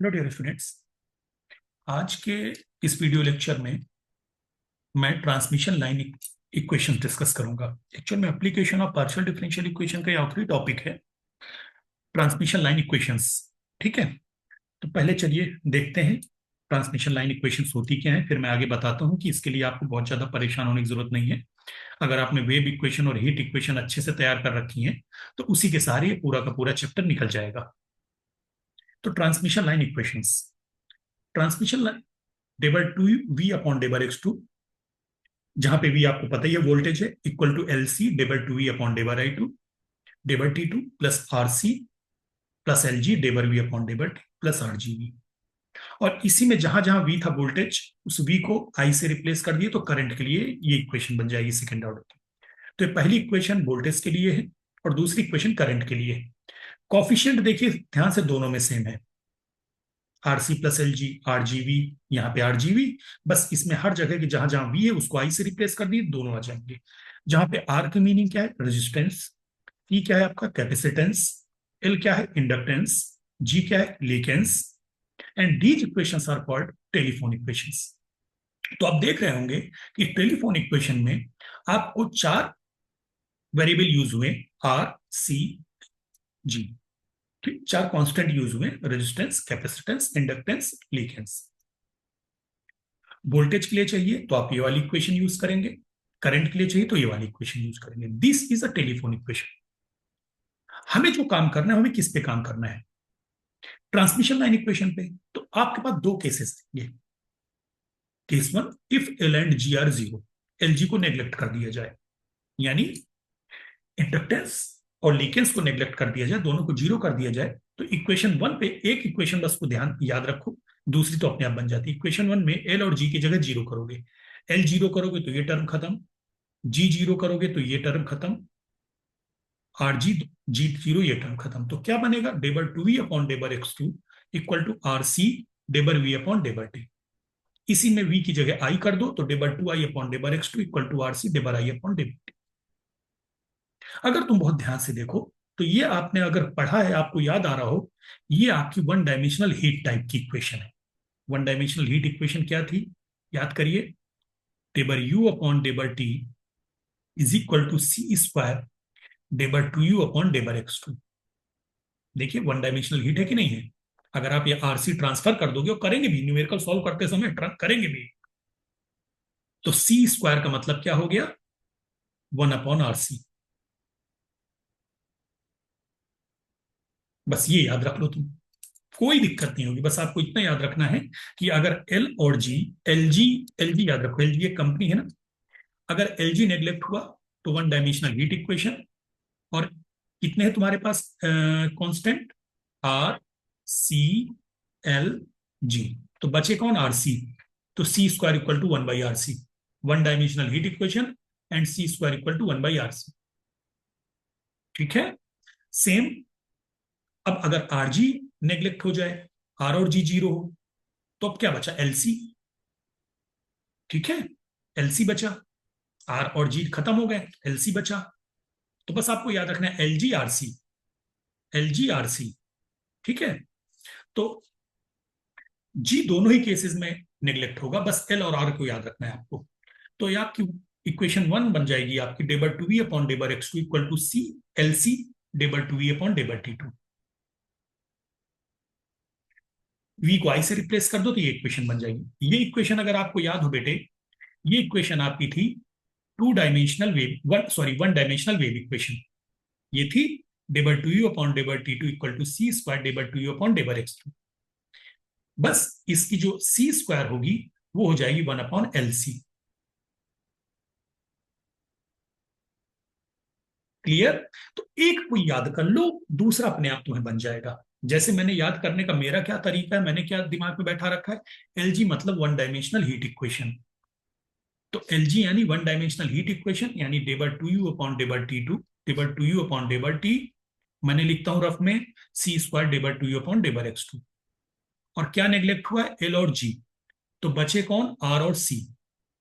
Hello dear students. आज के इस वीडियो लेक्चर में मैं ट्रांसमिशन लाइन इक्वेशन डिस्कस करूंगा। एक्चुअल में application of partial differential equation का ये आखिरी टॉपिक है, ट्रांसमिशन लाइन इक्वेशंस। ठीक है, तो पहले चलिए देखते हैं ट्रांसमिशन लाइन इक्वेशंस होती क्या है, फिर मैं आगे बताता हूं कि इसके लिए आपको बहुत ज्यादा परेशान होने की जरूरत नहीं है। अगर आपने वेव इक्वेशन और हीट इक्वेशन अच्छे से तैयार कर रखी हैं तो उसी के सहारे ये पूरा का पूरा चैप्टर निकल जाएगा। तो transmission line equations, transmission line del two V upon डेबर X two, जहां पे वी आपको पता ही है वोल्टेज है, equal to L C del two V upon del I two, del T two plus R C plus L G del V upon डेबर T plus R G V. और इसी में जहां जहां वी था वोल्टेज, उस we को I से replace कर दिए तो करंट के लिए ये इक्वेशन बन जाएगी सेकेंड ऑर्डर की। तो ये पहली इक्वेशन वोल्टेज के लिए है और दूसरी इक्वेशन करंट के लिए है। कॉफिशिएंट देखिए ध्यान से, दोनों में सेम है, R C plus L G R G V, यहाँ पे आर जी वी। बस इसमें हर जगह की जहां जहां वी है उसको आई से रिप्लेस कर दिए, दोनों आ जाएंगे। जहां पे आर की मीनिंग क्या है, रेजिस्टेंस, ई क्या है आपका कैपेसिटेंस, एल क्या है इंडक्टेंस, जी क्या है leakance, and these equations are called telephone equations. तो आप देख रहे होंगे कि टेलीफोन इक्वेशन में आपको चार वेरिएबल यूज हुए, आर सी जी। ठीक, चार कांस्टेंट यूज हुए, रेजिस्टेंस, कैपेसिटेंस, इंडक्टेंस, लीकेंस। वोल्टेज के लिए चाहिए तो आप ये वाली इक्वेशन यूज करेंगे, करंट के लिए चाहिए तो ये वाली इक्वेशन यूज करेंगे। This is a telephone equation. हमें जो काम करना है, हमें किस पे काम करना है, ट्रांसमिशन लाइन इक्वेशन पे। तो आपके पास दो केसेस ये, case one, if L and G are zero, L G को नेग्लेक्ट कर दिया जाए, यानी इंडक्टेंस और लीकेंस को नेग्लेक्ट कर दिया जाए, दोनों को जीरो कर दिया जाए, तो इक्वेशन वन पे एक इक्वेशन बस को ध्यान याद रखो, दूसरी तो अपने आप बन जाती है। इक्वेशन वन में एल और जी की जगह जीरो करोगे, एल जीरो करोगे तो ये टर्म खत्म, जी जीरो करोगे तो ये टर्म खत्म, आर जी जी जीरो ये टर्म खत्म। तो क्या बनेगा, del two V upon डेबर X two equal to R C del V upon डेबर T. इसी में वी की जगह आई कर दो तो del two I upon डेबर X two equal to R C del I upon डेबर T. अगर तुम बहुत ध्यान से देखो तो ये आपने अगर पढ़ा है, आपको याद आ रहा हो, ये आपकी वन डायमेंशनल हीट टाइप की इक्वेशन है। वन डायमेंशनल हीट इक्वेशन क्या थी, याद करिए, del U upon डेबर T is equal to C square डेबर two U upon डेबर X two. देखिए वन डायमेंशनल हीट है कि नहीं है। अगर आप ये आरसी ट्रांसफर कर दोगे, और करेंगे भी, न्यूमेरिकल सॉल्व करते समय करेंगे भी, तो सी स्क्वायर का मतलब क्या हो गया, वन अपॉन आर सी। बस ये याद रख लो तुम, कोई दिक्कत नहीं होगी। बस आपको इतना याद रखना है कि अगर एल और जी, एल जी याद रखो, एल जी एक कंपनी है ना, अगर एल जी नेग्लेक्ट हुआ तो वन डायमेंशनल हीट इक्वेशन, और कितने हैं तुम्हारे पास constant, R C L G, तो बचे कौन, आर सी। तो C square equal to one by R C, one dimensional heat equation, and C square equal to one by R C. ठीक है, सेम। अब अगर आर जी नेग्लेक्ट हो जाए, आर और जी जीरो हो, तो अब क्या बचा, एलसी। ठीक है, एलसी बचा, आर और जी खत्म हो गए, एलसी बचा। तो बस आपको याद रखना है L G R C, L G R C. ठीक है, तो जी दोनों ही केसेस में नेग्लेक्ट होगा, बस एल और आर को याद रखना है आपको। तो ये आपकी इक्वेशन वन बन जाएगी आपकी, del two V upon डेबर X two equal to C L C del two V upon डेबर T two. V को आई से रिप्लेस कर दो तो ये इक्वेशन बन जाएगी। ये इक्वेशन अगर आपको याद हो बेटे, ये इक्वेशन आपकी थी two dimensional wave, one sorry one dimensional wave equation. ये थी del two U upon डेबर T two equal to C square डेबर two U upon डेबर X two. बस इसकी जो सी स्क्वायर होगी वो हो जाएगी one upon L C. Clear. तो एक को याद कर लो, दूसरा अपने आप तुम्हें बन जाएगा। जैसे मैंने याद करने का मेरा क्या तरीका है, मैंने क्या दिमाग में बैठा रखा है, एल जी मतलब वन डायमेंशनल हीट इक्वेशन। तो एल जी यानी वन डायमेंशनल हीट इक्वेशन, यानी del two U upon डेबर T two, del two U upon डेबर T, मैंने लिखता हूं रफ में C square डेबर two U upon डेबर X two. और क्या नेग्लेक्ट हुआ है, एल और जी, तो बचे कौन, आर और सी।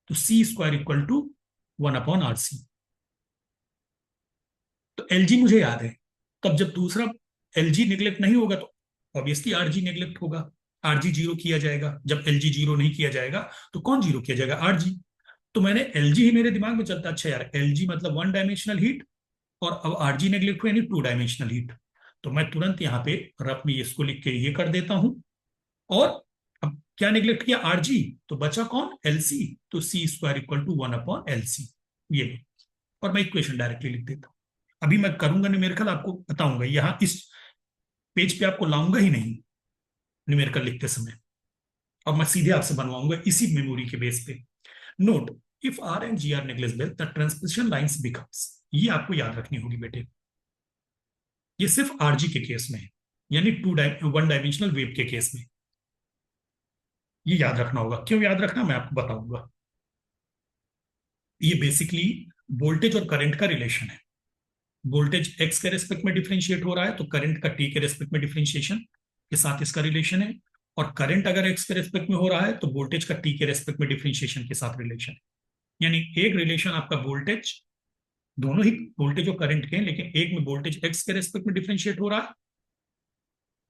तो C square equal to one upon R C. तो एल जी मुझे याद है, तब जब दूसरा एल जी निग्लेक्ट नहीं होगा तो ऑब्वियसली आर जी निग्लेक्ट होगा। आरजी जीरो किया जाएगा, जब एलजी जीरो नहीं किया जाएगा तो कौन जीरो किया जाएगा, आरजी। तो मैंने एलजी ही मेरे दिमाग में चलता, अच्छा यार एलजी मतलब वन डायमेंशनल हीट, और अब आरजी नेग्लेक्ट हुआ यानी टू डायमेंशनल हीट। तो मैं तुरंत यहाँ पे रफ में इसको लिख के ये कर देता हूं। और अब क्या निगलेक्ट किया, आरजी, तो बचा कौन, एलसी। तो C square equal to one upon LC, ये। और मैं इक्वेशन डायरेक्टली लिख देता हूं। अभी मैं करूंगा न्यूमेरिकल, आपको बताऊंगा, यहाँ इस पेज पे आपको लाऊंगा ही नहीं न्यूमेरिकल लिखते समय। अब मैं सीधे आपसे बनवाऊंगा इसी मेमोरी के बेस पे। Note, if R and G are negligible the transmission lines becomes, ये आपको याद रखनी होगी बेटे। ये सिर्फ आरजी के केस में है, यानी वन डायमेंशनल वेव के केस में। ये याद रखना होगा, क्यों याद रखना मैं आपको बताऊंगा। ये बेसिकली वोल्टेज और करंट का रिलेशन है। वोल्टेज एक्स के रेस्पेक्ट में डिफरेंशिएट हो रहा है, तो करंट का टी के रेस्पेक्ट में डिफरेंशिएशन के साथ इसका रिलेशन है। और करंट अगर एक्स के रेस्पेक्ट में हो रहा है तो वोल्टेज का टी के रेस्पेक्ट में डिफरेंशिएशन के साथ रिलेशन है। यानी एक रिलेशन आपका वोल्टेज, दोनों ही वोल्टेज और करंट के हैं, लेकिन एक में वोल्टेज एक्स के रेस्पेक्ट में डिफरेंशिएट हो रहा है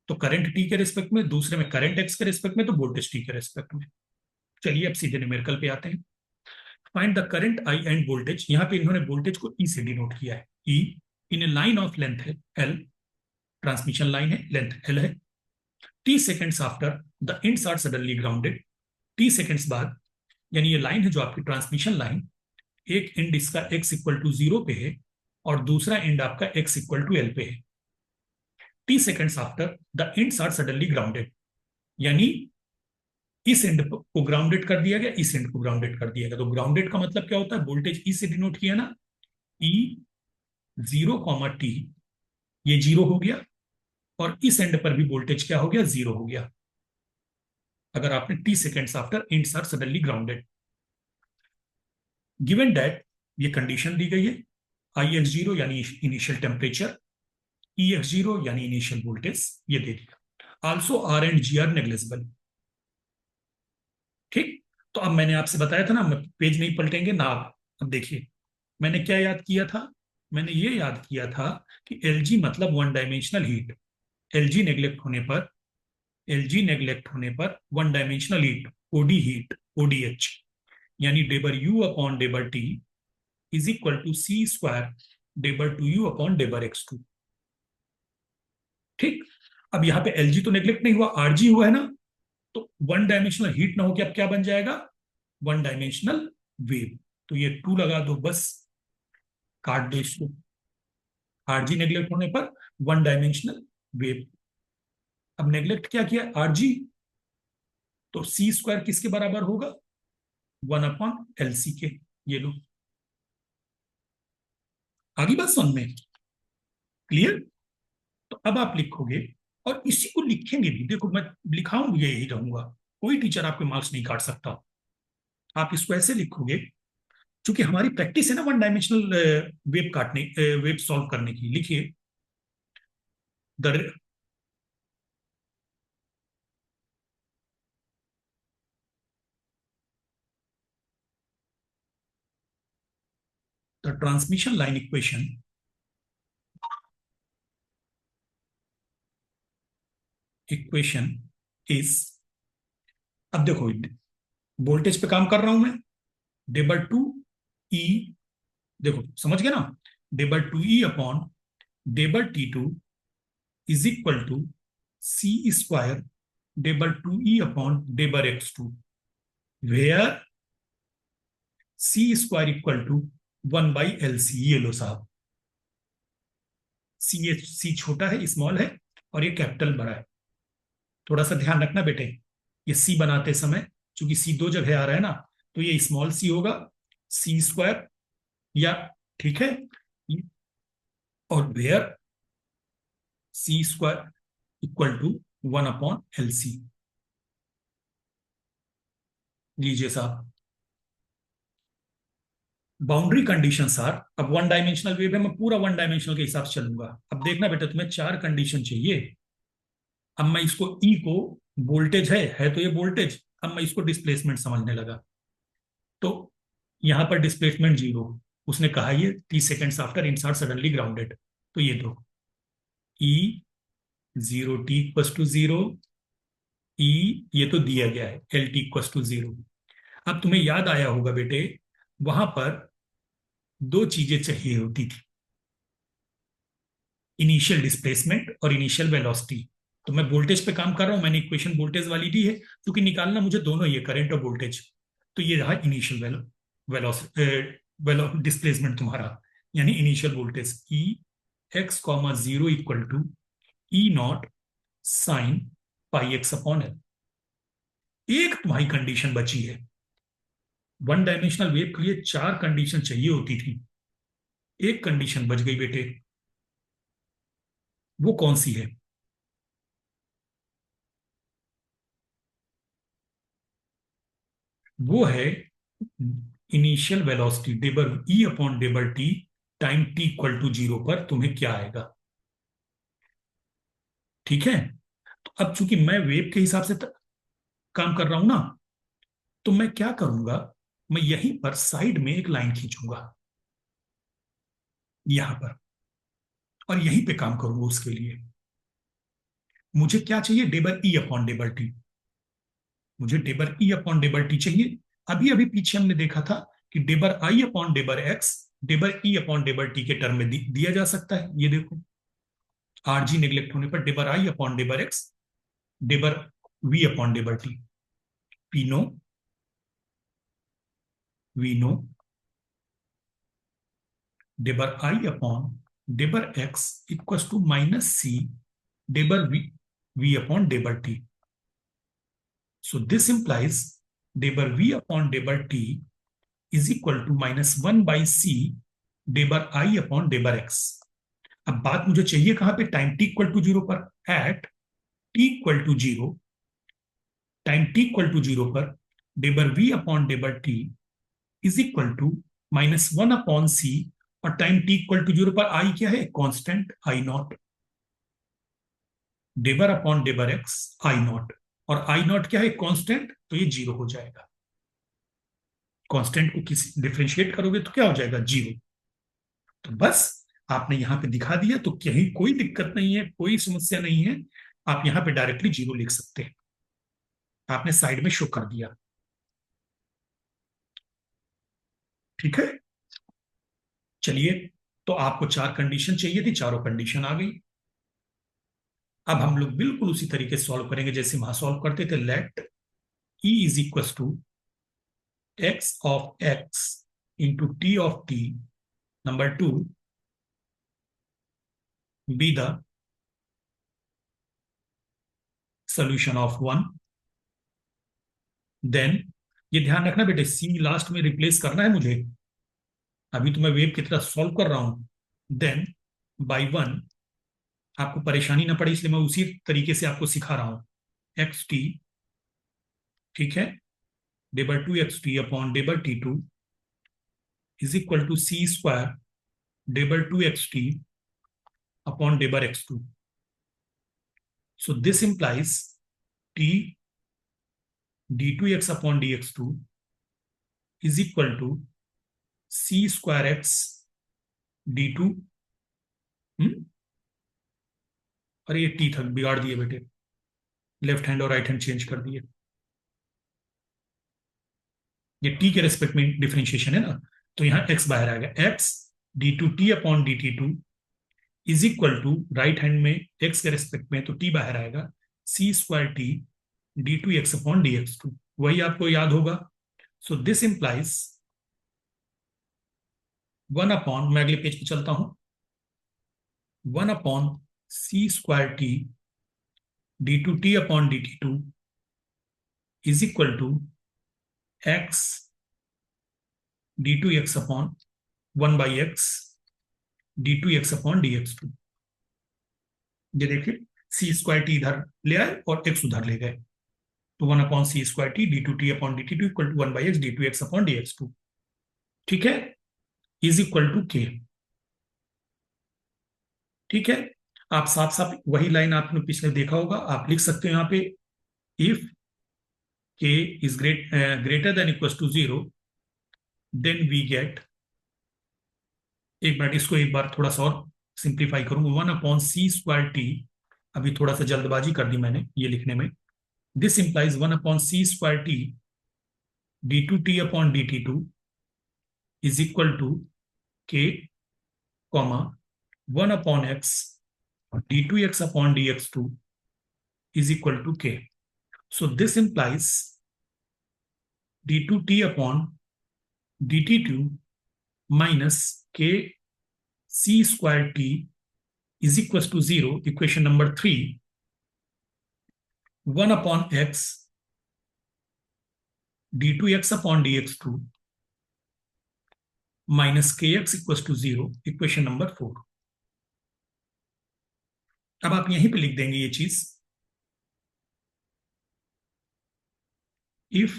तो करंट टी के रेस्पेक्ट में, दूसरे में करंट एक्स के रेस्पेक्ट में तो वोल्टेज टी के रेस्पेक्ट में। चलिए अब सीधे न्यूमेरिकल पे आते हैं। Find the current I end voltage, यहां पे इन्होंने वोल्टेज को ई से डिनोट किया है, E in a line of length है एल, ट्रांसमिशन लाइन है, लेंथ एल है। T seconds after the ends are suddenly grounded, T seconds बाद, यानी ये लाइन है जो आपकी ट्रांसमिशन लाइन, एक एंड इसका एक्स इक्वल टू जीरो पे है और दूसरा एंड आपका एक्स इक्वल टू एल पे है। T seconds after the ends are suddenly grounded, यानी इस एंड को ग्राउंडेड कर दिया गया, इस एंड को ग्राउंडेड कर दिया गया। तो ग्राउंडेड का मतलब क्या होता है, वोल्टेज ई से डिनोट किया ना, ई जीरो कॉमा टी, ये जीरो हो गया, और इस एंड पर भी वोल्टेज क्या हो गया, जीरो हो गया, अगर आपने T seconds after ends are suddenly grounded. Given that, ये कंडीशन दी गई है, आई एक्स जीरो यानी initial temperature, E X zero यानी इनिशियल वोल्टेज, ये दे दिया। Also R and G are negligible. ठीक, तो अब मैंने आपसे बताया था ना, पेज नहीं पलटेंगे ना आप। अब देखिए मैंने क्या याद किया था, मैंने ये याद किया था कि एलजी मतलब one dimensional heat. LG neglect होने पर, एलजी नेग्लेक्ट होने पर वन डायमेंशनल हीट ओडीएच, यानी डेबर U upon डेबर T is equal to C square डेबर two U upon डेबर X two. ठीक, अब यहां पे एलजी तो नेग्लेक्ट नहीं हुआ, आरजी हुआ है ना, तो वन डायमेंशनल हीट ना होकर अब क्या बन जाएगा, वन डायमेंशनल वेव। तो ये टू लगा दो बस, काट दो इसको। आरजी नेग्लेक्ट होने पर वन डायमेंशनल वेव। अब नेग्लेक्ट क्या किया, आरजी, तो सी स्क्वायर किसके बराबर होगा, वन अपॉन एल सी के। ये लो, आगे बात समझ में, क्लियर। तो अब आप लिखोगे और इसी को लिखेंगे भी, देखो मैं लिखाऊं यही रहूंगा, कोई टीचर आपके मार्क्स नहीं काट सकता। आप इसको ऐसे लिखोगे, क्योंकि हमारी प्रैक्टिस है ना वन डायमेंशनल वेव काटने, वेव सॉल्व करने की। लिखिए, the transmission line equation equation is, अब देखो वोल्टेज पे काम कर रहा हूं मैं, डेबर टू ई, देखो समझ गए ना, del two E upon डेबर T two is equal to C square डेबर two E upon डेबर X two, where C square equal to one by L C. ये लो साहब, सी छोटा है, स्मॉल है, और ये कैपिटल बड़ा है। थोड़ा सा ध्यान रखना बेटे, ये सी बनाते समय चूंकि सी दो जगह आ रहा है ना, तो ये स्मॉल सी होगा, सी स्क्वायर, या ठीक है, और where C square equal to one upon L C. लीजिए साहब, बाउंड्री कंडीशन आर, अब वन डायमेंशनल वेव है, मैं पूरा वन डायमेंशनल के हिसाब से चलूंगा। अब देखना बेटा, तुम्हें चार कंडीशन चाहिए। अब मैं इसको ई को, वोल्टेज है तो ये वोल्टेज, अब मैं इसको डिस्प्लेसमेंट समझने लगा। तो यहां पर डिस्प्लेसमेंट जीरो, उसने कहा ये 30 seconds after ends are suddenly grounded, तो ये दो E zero T equal to zero, E ये तो दिया गया है एल टी इक्वल टू 0। अब तुम्हें याद आया होगा बेटे, वहां पर दो चीजें चाहिए होती थी, इनिशियल डिस्प्लेसमेंट और इनिशियल वेलोसिटी। तो मैं वोल्टेज पे काम कर रहा हूं, मैंने इक्वेशन वोल्टेज वाली दी है, क्योंकि निकालना मुझे दोनों ही है, करंट और वोल्टेज। तो ये रहा इनिशियल वेलो डिस्प्लेसमेंट तुम्हारा, यानी initial voltage E X comma 0 equal to E not sine pi x upon L. एक तुम्हारी कंडीशन बची है, वन डायमेंशनल वेव के लिए चार कंडीशन चाहिए होती थी, एक कंडीशन बच गई बेटे। वो कौन सी है? वो है initial velocity del E upon डेबर T time T equal to 0 पर तुम्हें क्या आएगा। ठीक है, तो अब चूंकि मैं वेव के हिसाब से काम कर रहा हूं ना, तो मैं क्या करूंगा, मैं यहीं पर साइड में एक लाइन खींचूंगा यहां पर, और यहीं पे काम करूंगा। उसके लिए मुझे क्या चाहिए, डेबर ई अपॉन डेबर टी। मुझे डेबर ई अपॉन डेबर टी चाहिए। अभी अभी पीछे हमने देखा था कि del I upon डेबर X del E upon डेबर T के टर्म में दिया जा सकता है। ये देखो, आरजी नेग्लेक्ट होने पर del I upon डेबर X del V upon डेबर T. P no, we know del I upon डेबर X equal to minus C del V upon डेबर T. So this implies deber v upon deber t is equal to minus 1 by c deber I upon deber x। अब बात मुझे चाहिए कहां पे, time t equal to 0 पर। At t equal to 0, time t equal to 0 पर del v upon del t is equal to minus 1 upon c, और time t equal to 0 पर i क्या है, constant I not, del upon डेबर X I not, और I not क्या है, constant, तो ये 0 हो जाएगा। कांस्टेंट को किसी डिफरेंशिएट करोगे तो क्या हो जाएगा, 0। तो बस आपने यहां पे दिखा दिया, तो कहीं कोई दिक्कत नहीं है, कोई समस्या नहीं है। आप यहां पे डायरेक्टली 0 लिख सकते हैं, आपने साइड में शो कर दिया। ठीक है, चलिए, तो आपको चार कंडीशन चाहिए थी, चारों कंडीशन आ गई। अब हम लोग बिल्कुल उसी तरीके से सॉल्व करेंगे जैसे वहां सॉल्व करते थे। Let E is equal to X of X into T of T number to be the solution of one. Then ये ध्यान रखना बेटे, सी लास्ट में रिप्लेस करना है मुझे, अभी तो मैं वेव की तरह सॉल्व कर रहा हूं। देन बाई वन, आपको परेशानी ना पड़े इसलिए मैं उसी तरीके से आपको सिखा रहा हूं। एक्स टी, ठीक है, del two X T upon डेबर T two is equal to C square डेबर two X T upon डेबर X two. So this implies T D two X upon D X two is equal to C square X D two. अरे ये T था, बिगाड़ दिए बेटे, left hand और right hand change कर दिए। ये टी के रेस्पेक्ट में डिफरेंशिएशन है ना, तो यहां एक्स बाहर आएगा, X D two T upon D T two is equal to, right hand में एक्स के रेस्पेक्ट में तो टी बाहर आएगा, C square T D two X upon D X two, वही आपको याद होगा। So this implies one upon, मैं अगले पेज पे चलता हूं, one upon C square T D two T upon D T two is equal to X D two X upon one by X D two X upon D X two. ये देखिए, सी square T इधर ले आए और x उधर ले गए, तो one upon C square T D two T upon D T two equal to one by X D two X upon D X two. ठीक है, इज इक्वल टू के। ठीक है, आप साफ साफ वही लाइन आपने पिछले देखा होगा, आप लिख सकते हो यहाँ पे, if K is greater than equal to 0 then we get, एक मिनट इसको एक बार थोड़ा सा और सिंप्लीफाई करूंगा, one upon C square T, अभी थोड़ा सा जल्दबाजी कर दी मैंने ये लिखने में, this implies 1 upon c square t d2t upon dt2 is equal to k comma 1 upon x d2x upon dx2 is equal to k. So this implies d2t upon dt2 minus k c square t is equals to 0. Equation number 3, 1 upon x d2x upon dx2 minus kx equals to 0. Equation number 4. अब आप यहीं पे लिख देंगे ये चीज. If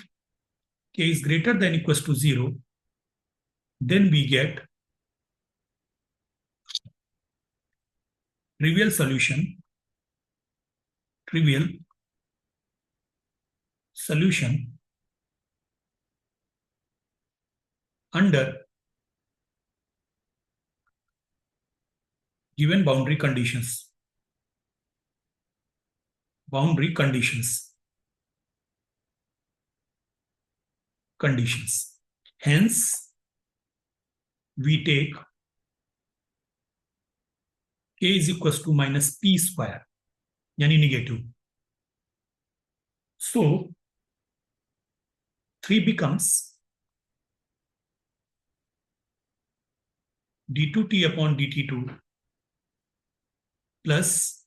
k is greater than equals to 0, then we get trivial solution under given boundary conditions. Hence, we take k is equals to minus p square, यानी negative. So 3 becomes d2t upon dt2 plus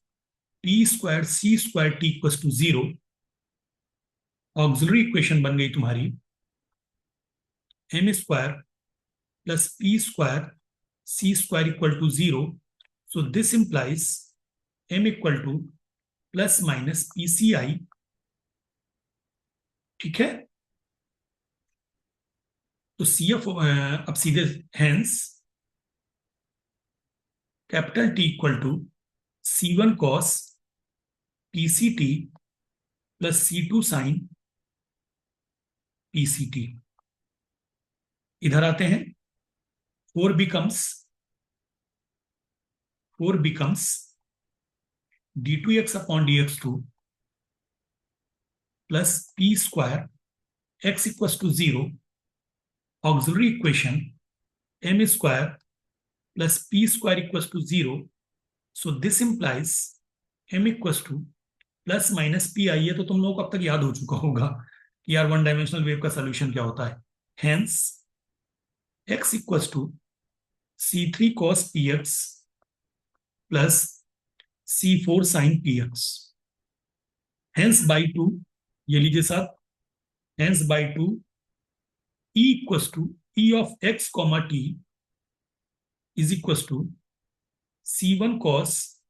p square c square t equals to 0. Auxiliary equation बन गई तुम्हारी m square plus p square c square equal to 0. So this implies m equal to plus minus pci. ठीक है, तो CF अब सीधे hence capital T equal to C1 cos PCT plus C2 sin PCT. इधर आते हैं, 4 becomes d2x upon dx2 plus p square x equals to 0. Auxiliary equation m square plus p square equals to 0. So this implies m equals to plus minus pi. ये तो तुम लोगों को अब तक याद हो चुका होगा कि यार वन डायमेंशनल वेव का सोल्यूशन क्या होता है. Hence x equals to c3 cos px plus c4 sin px. Hence by 2, ये लीजिए साथ, hence by 2 e equals to e of x comma t is equals to c1 cos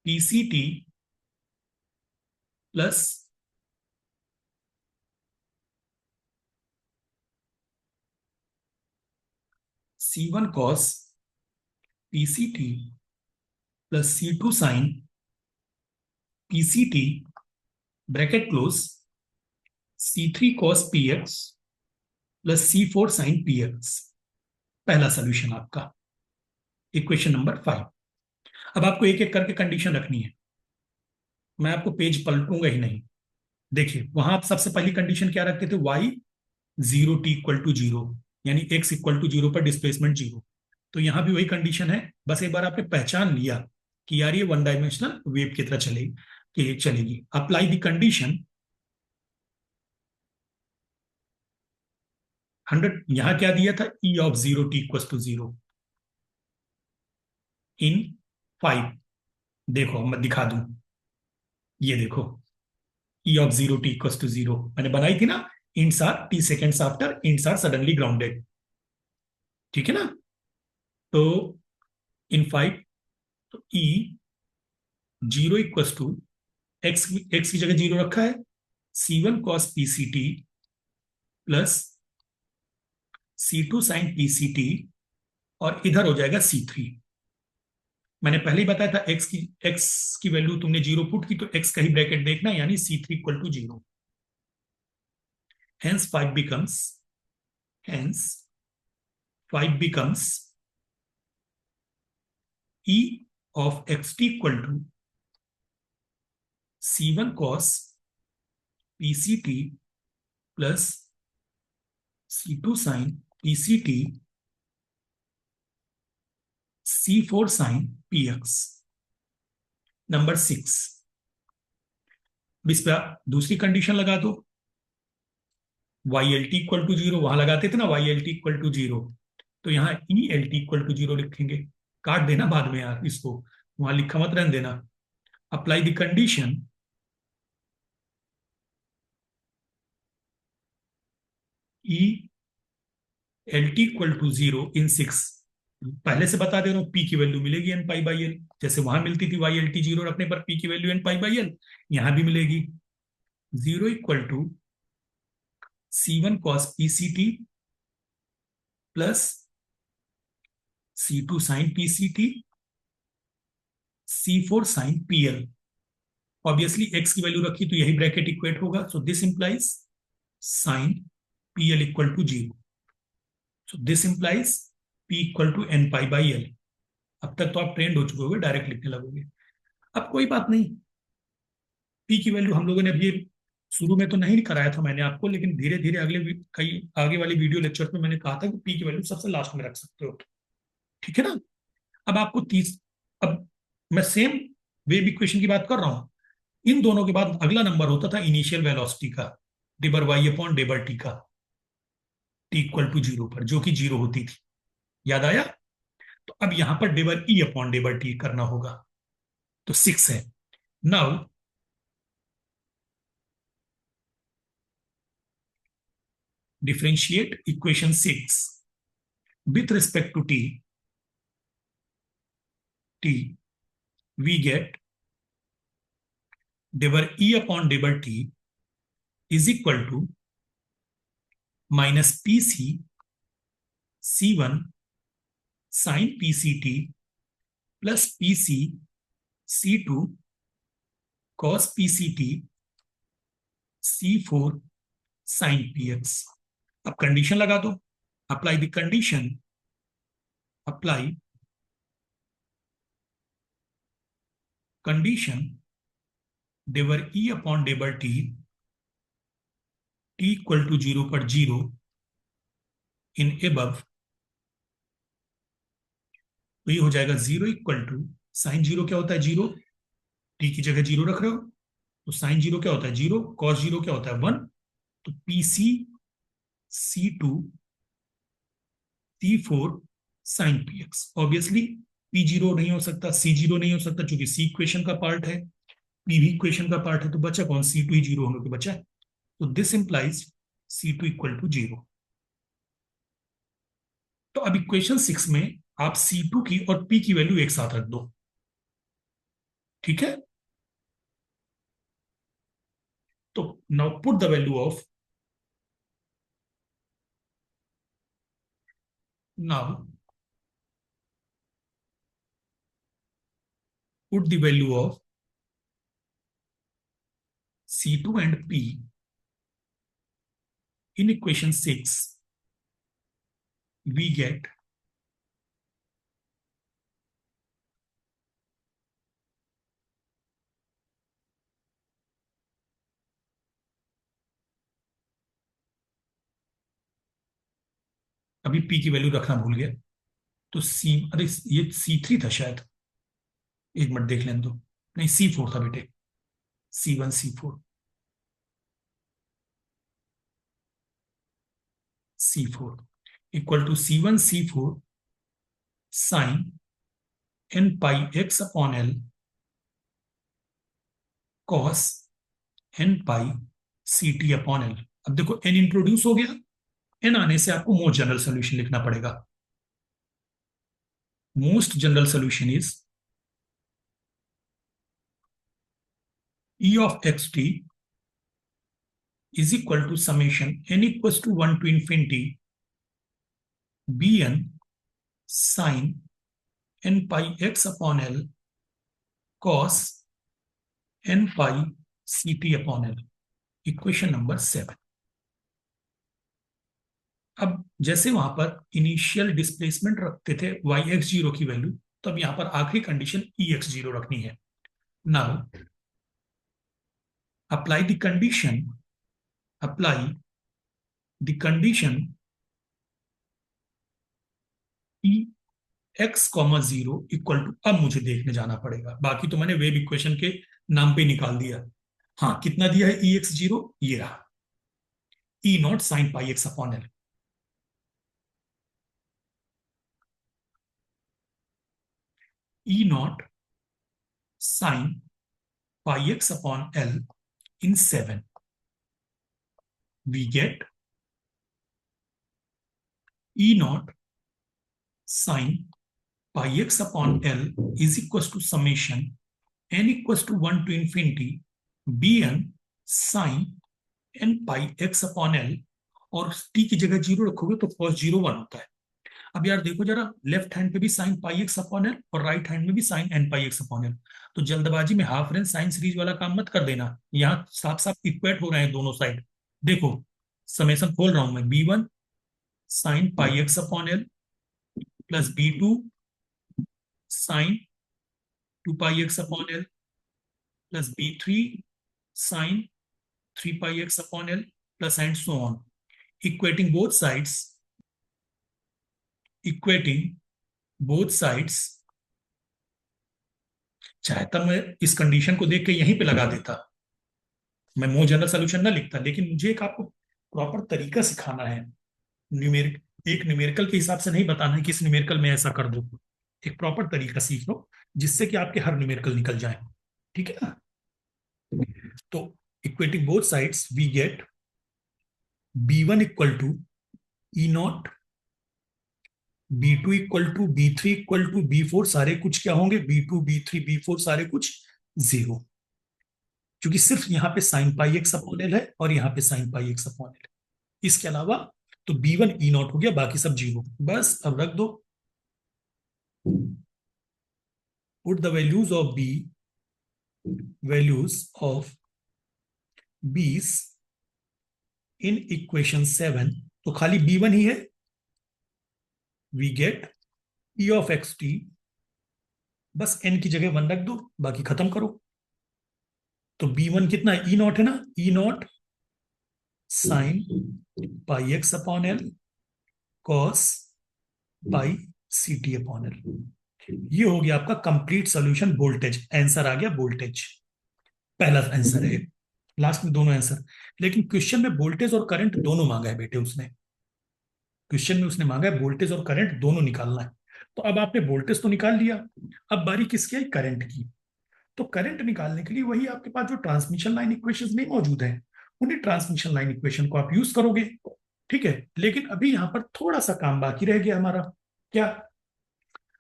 pct plus c1 cos pct plus c2 sin pct bracket close c3 cos px plus c4 sin px. पहला solution आपका equation number 5. अब आपको एक एक करके condition रखनी है, मैं आपको पेज पलटूंगा ही नहीं. देखिए वहां आप सबसे पहली कंडीशन क्या रखते थे, y 0 t इक्वल टू 0, यानी x इक्वल टू 0 पर डिस्प्लेसमेंट 0. तो यहां भी वही कंडीशन है, बस एक बार आपने पहचान लिया कि यार ये वन डायमेंशनल वेव की तरह चलेगी. Apply the condition 100. यहां क्या दिया था, e of 0 t equal to 0 in 5. देखो मैं दिखा दूं, ये देखो e of 0 t equal to 0 मैंने बनाई थी ना. Ends are t seconds after ends are suddenly grounded. ठीक है ना, तो इन 5 तो e 0 इक्वल टू x की जगह 0 रखा है, c1 cos pct plus c2 sin pct और इधर हो जाएगा c3. मैंने पहले ही बताया था x की वैल्यू तुमने 0 पुट की तो x का ही ब्रैकेट देखना, यानी c3 equal to 0. hence 5 becomes e of xt equal to c1 cos PCT plus C2 sine PCT C4 sine PX। Number 6, इस पर दूसरी कंडीशन लगा दो, YLT इक्वल टू 0, वहां लगाते थे ना YLT इक्वल टू 0, तो यहाँ ELT इक्वल टू 0 लिखेंगे। काट देना बाद में यार इसको, वहां लिखा मत रहने देना। Apply the condition ELT equal to 0 in 6। पहले से बता दे रहा हूं, P की वैल्यू मिलेगी n पाई बाई एल, जैसे वहां मिलती थी YLT 0 रखने पर P की value n pi by L, यहां भी मिलेगी। 0 equal to C1 cos PCT plus C2 sine PCT C4 sine PL। Obviously x की वैल्यू रखी तो यही ब्रैकेट इक्वेट होगा, so this implies sine PL equal to 0। So this implies P equal to n pi by L. अब तक तो आप trend हो चुके होगे, डायरेक्ट लिखने लगोगे। अब कोई बात नहीं, P की वैल्यू हम लोगों ने अभी शुरू में तो नहीं कराया था मैंने आपको, लेकिन धीरे धीरे कई आगे वाली वीडियो लेक्चर में मैंने कहा था कि P की वैल्यू सबसे लास्ट में रख सकते हो। ठीक है ना। अब आपको अब मैं सेम वेव इक्वेशन की बात कर रहा हूं। इन दोनों के बाद अगला नंबर होता था इनिशियल वेलोसिटी का, डिबर वाई अपॉन डिबर टी का, टी इक्वल टू 0 पर, जो कि 0 होती थी। याद आया। तो अब यहां पर डिबर ई अपॉन डिबर टी करना होगा, तो 6 है। Now differentiate equation 6 with respect to T we get del E upon del T is equal to minus PC C1 sine PCT plus PC C2 cos PCT C4 sine PX। अब condition लगा दो, apply the condition, apply condition del E upon del T equal to 0 पर 0 इन above, तो ये हो जाएगा 0 equal to sign 0 क्या होता है 0, T की जगह 0 रख रहे हो, तो साइन 0 क्या होता है 0, कॉस 0 क्या होता है 1, तो PC C2 C4 sine PX। Obviously P0 नहीं हो सकता, C0 नहीं हो सकता, क्योंकि C इक्वेशन का पार्ट है, P भी इक्वेशन का पार्ट है, तो बचा कौन, C2 ही 0 होने के बचा है। तो this implies C2 equal to 0। तो अब इक्वेशन 6 में आप C2 की और P की वैल्यू एक साथ रख दो। ठीक है। तो now put the value of, now put the value of C2 and P in equation 6, we get अभी P की वैल्यू रखना भूल गया, तो अरे ये C3 था शायद, एक मिनट देख लें तो, नहीं C4 था बेटे, C1 C4 C4 equal to C1 C4 sine n pi x upon l cos n pi CT upon l। अब देखो n इंट्रोड्यूस हो गया, n आने से आपको मोस्ट जनरल सोल्यूशन लिखना पड़ेगा। Most general solution is E of xt is equal to summation n equals to 1 to infinity bn sin n pi x upon l cos n pi ct upon l। Equation number 7। अब जैसे वहां पर initial displacement रखते थे yx0 की value, तो अब यहां पर आखिरी कंडीशन ex0 रखनी है। Now apply the condition apply the condition E X comma zero equal to, अब मुझे देखने जाना पड़ेगा, बाकी तो मैंने वेव इक्वेशन के नाम पे निकाल दिया। हाँ, कितना दिया है ई एक्स जीरो, ये रहा, E not sine pi x upon L. E not sine pi x upon L in 7, we get E naught sine pi x upon L is equals to summation n equals to 1 to infinity bn sine n pi x upon L, और t की जगह zero रखोगे तो cos zero 1 होता है। अब यार देखो जरा, लेफ्ट हैंड पे भी sign pi x upon L और राइट हैंड में भी साइन एन पाई एक्स अपॉन एल, तो जल्दबाजी में हाफ रेंज साइन सीरीज वाला काम मत कर देना, यहाँ साफ साफ इक्वेट हो रहे हैं दोनों साइड। देखो, समेशन खोल रहा हूं मैं, b1 sine pi x upon L plus b2 sine 2 pi x upon L plus b3 sine 3 pi x upon L plus and so on, equating both sides, equating both sides. चाहता मैं इस condition को देख के यहीं पे लगा देता, मैं मोर जनरल सोल्यूशन ना लिखता, लेकिन मुझे एक आपको प्रॉपर तरीका सिखाना है। न्यूमेरिक एक न्यूमेरिकल के हिसाब से नहीं बताना है कि इस न्यूमेरिकल में ऐसा कर दो, एक प्रॉपर तरीका सीख लो जिससे कि आपके हर न्यूमेरिकल निकल जाए। ठीक है ना? तो equating both sides we get b1 equal to E naught, b2 equal to b3 equal to b4, सारे कुछ क्या होंगे, b2 b3 b4 सारे कुछ जीरो, क्योंकि सिर्फ यहाँ पे sign pi x upon L है और यहाँ पे sign pi x upon L है, इसके अलावा तो b1 ई नॉट हो गया, बाकी सब जीरो। बस अब रख दो, put the values of b, values of b's in equation 7, तो खाली b1 ही है, we get p of x t, बस n की जगह 1 रख दो, बाकी खत्म करो। तो b1 कितना है, ई नॉट है ना, E not sine pi x upon L cos pi C T upon L. ये हो गया आपका कंप्लीट सॉल्यूशन, वोल्टेज आंसर आ गया, वोल्टेज पहला आंसर है, लास्ट में दोनों आंसर। लेकिन क्वेश्चन में वोल्टेज और करंट दोनों मांगा है बेटे, उसने क्वेश्चन में उसने मांगा है वोल्टेज और करंट दोनों निकालना है। तो अब आपने वोल्टेज तो निकाल लिया, अब बारी किसकी आई, करंट की। तो करंट निकालने के लिए वही आपके पास जो ट्रांसमिशन लाइन इक्वेशंस नहीं मौजूद है, उन्हीं ट्रांसमिशन लाइन इक्वेशन को आप यूज करोगे। ठीक है, लेकिन अभी यहां पर थोड़ा सा काम बाकी रह गया हमारा। क्या?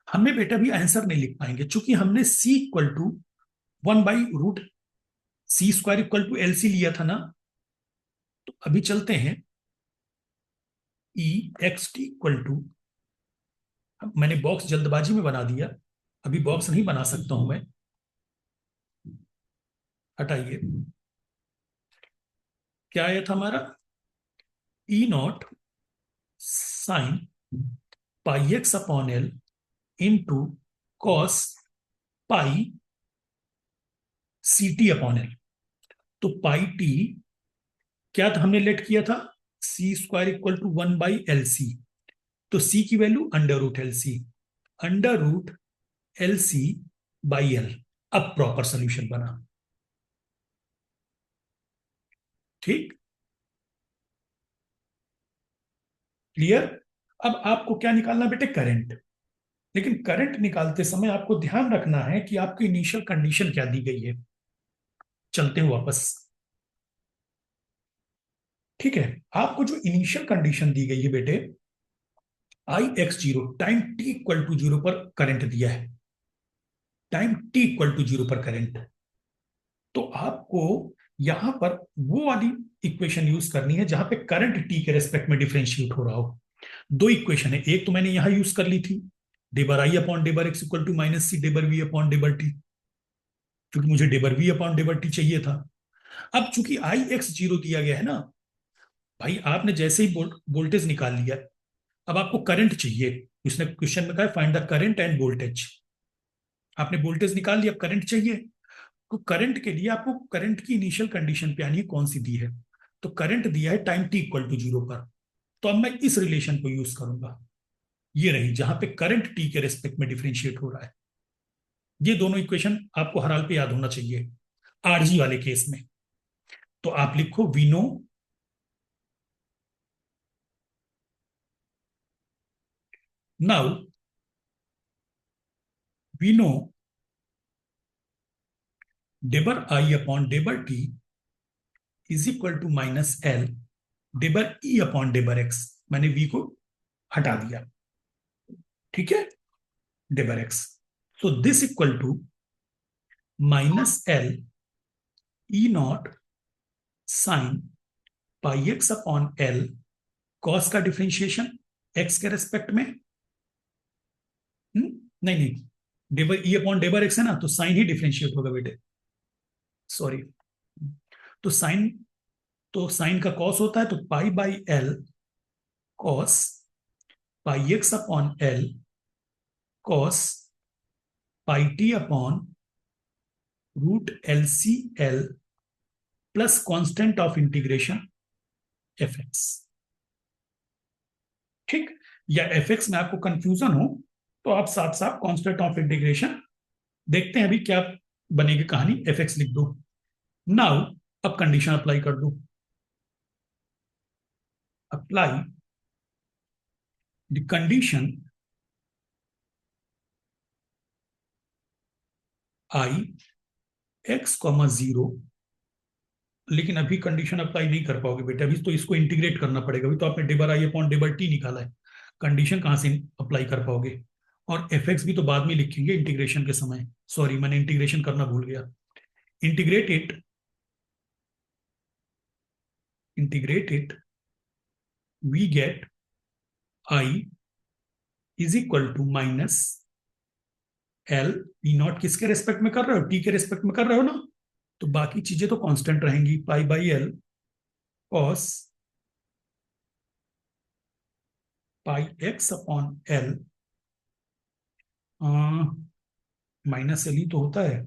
हमें बेटा भी आंसर नहीं लिख पाएंगे, चूंकि हमने c equal to 1/√c² equal to L C लिया था ना। तो अभी चलते हैं, E x t equal to, मैंने बॉक्स जल्दबाजी में बना दिया, अभी बॉक्स नहीं बना सकता हूं मैं, हटाइए। क्या आया था हमारा, E not sine pi x upon L into cos pi C T upon L. तो पाई टी क्या था, हमने लेट किया था, c² इक्वल टू 1/LC, तो c की वैल्यू √LC, √LC/L। अब प्रॉपर सोल्यूशन बना। ठीक, क्लियर? अब आपको क्या निकालना बेटे, करंट। लेकिन करंट निकालते समय आपको ध्यान रखना है कि आपकी इनिशियल कंडीशन क्या दी गई है। चलते हैं वापस। ठीक है, आपको जो इनिशियल कंडीशन दी गई है बेटे, IX0 time t equal to 0 पर करंट दिया है, टाइम t इक्वल टू 0 पर करंट। तो आपको यहां पर वो वाली इक्वेशन यूज करनी है जहां पे करंट t के रेस्पेक्ट में डिफरेंशिएट हो रहा हो। दो इक्वेशन है, एक तो मैंने यहां यूज कर ली थी, del I upon डेबर X equal to minus C del V upon डेबर T, क्योंकि मुझे डेबर वी अपॉन डेबर टी चाहिए था। अब चूंकि IX0 दिया गया है ना भाई, आपने जैसे ही वोल्टेज निकाल लिया, अब आपको करंट चाहिए। उसने क्वेश्चन में कहा find the current end voltage, आपने वोल्टेज निकाल लिया, अब करंट चाहिए। तो करंट के लिए आपको करंट की इनिशियल कंडीशन पे आनी है, कौन सी दी है, तो करंट दिया है टाइम t इक्वल टू 0 पर, तो अब मैं इस रिलेशन को यूज करूंगा। ये रही जहां पे करंट t के रेस्पेक्ट में डिफरेंशिएट हो रहा है। ये दोनों इक्वेशन आपको हर हाल पे याद होना चाहिए आरजी वाले केस में। तो आप लिखो we know now, we know del I upon डेबर T is equal to minus L del E upon डेबर X. मैंने वी को हटा दिया, ठीक है, del X. So this equal to minus L E not sine pi x upon L cos का differentiation X के respect में। नहीं नहीं, डेबर ई अपॉन डेबर एक्स है ना, तो साइन ही डिफरेंशिएट होगा बेटे, सॉरी। तो साइन का कॉस होता है, तो pi by L cos pi x upon L cos pi T upon root L C L plus constant of integration F x. ठीक, या एफ एक्स में आपको कंफ्यूजन हो तो आप साथ साथ कांस्टेंट ऑफ इंटीग्रेशन देखते हैं अभी क्या बनेगी कहानी, एफ एक्स लिख दो। नाउ अब कंडीशन अप्लाई कर दो। Apply the condition I x comma zero. लेकिन अभी कंडीशन अप्लाई नहीं कर पाओगे बेटा, अभी तो इसको इंटीग्रेट करना पड़ेगा। अभी तो आपने डेबर आई अपॉन डेबर टी निकाला है, कंडीशन कहां से अप्लाई कर पाओगे। और एफ एक्स भी तो बाद में लिखेंगे इंटीग्रेशन के समय, सॉरी मैंने इंटीग्रेशन करना भूल गया। Integrate it, integrate it, we get I is equal to minus L E naught. किसके रेस्पेक्ट में कर रहे हो, टी के रेस्पेक्ट में कर रहे हो ना, तो बाकी चीजें तो कांस्टेंट रहेंगी। Pi by L cos pi x upon L, minus L ही तो होता है,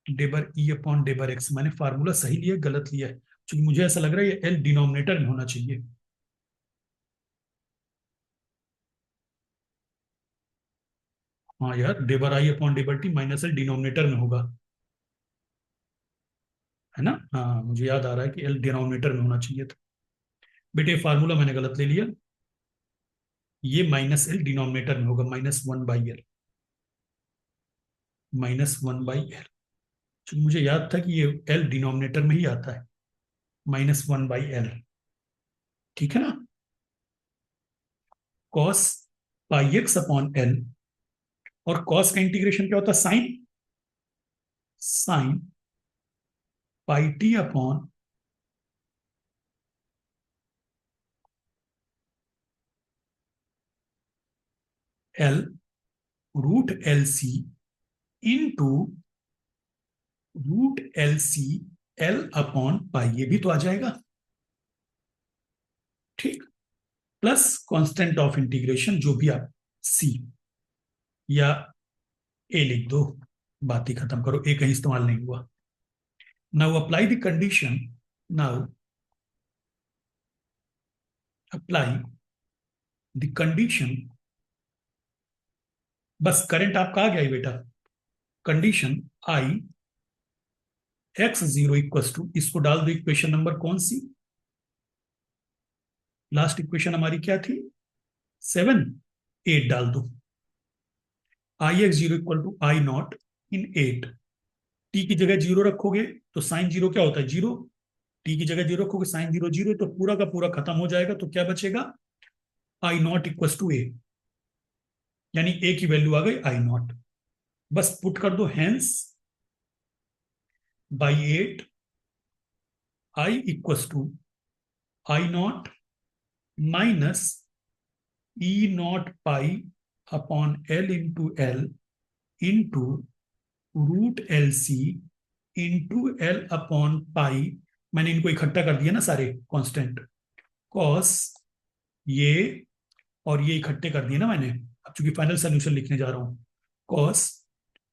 डेबर ई अपॉन डेबर एक्स। मैंने फार्मूला सही लिया गलत लिया है, क्योंकि मुझे ऐसा लग रहा है ये एल डिनोमिनेटर में होना चाहिए। हाँ यार, del I upon डेबर T minus L denominator में होगा, है ना। हाँ मुझे याद आ रहा है कि एल डिनोमिनेटर में होना चाहिए था। बेटे फार्मूला मैंने गलत ले लिया, ये माइनस एल डिनोमिनेटर में होगा, minus one by L, minus one by L. क्योंकि मुझे याद था कि ये एल डिनोमिनेटर में ही आता है, माइनस वन बाई एल, ठीक है ना। Cos pi x upon L, और कॉस का इंटीग्रेशन क्या होता है, sine, sine pi T upon L root L C into root L C L upon pi, ये भी तो आ जाएगा, ठीक। प्लस कांस्टेंट ऑफ इंटीग्रेशन जो भी आप सी या ए लिख दो, बात ही खत्म करो, ए कहीं इस्तेमाल नहीं हुआ। Now apply the condition, now apply the condition, बस करंट आपका आ गया है बेटा। Condition I x zero equal to, इसको डाल दो इक्वेशन नंबर कौन सी, लास्ट इक्वेशन हमारी क्या थी, 7, 8 डाल दो। I x zero equal to I not in 8। T की जगह जीरो रखोगे तो साइन जीरो क्या होता है, जीरो। टी की जगह जीरो रखोगे साइन जीरो जीरो, तो पूरा का पूरा खत्म हो जाएगा, तो क्या बचेगा, आई नॉट इक्वल टू ए, यानी ए की वैल्यू आ गई आई नॉट। बस पुट कर दो hence by 8 I equal to I naught minus E naught pi upon L into L into root L C into L upon pi. मैंने इनको इकट्ठा कर दिया ना सारे कांस्टेंट, कॉस ये और ये इकट्ठे कर दिए ना मैंने। अब चूंकि फाइनल सोल्यूशन लिखने जा रहा हूं, cos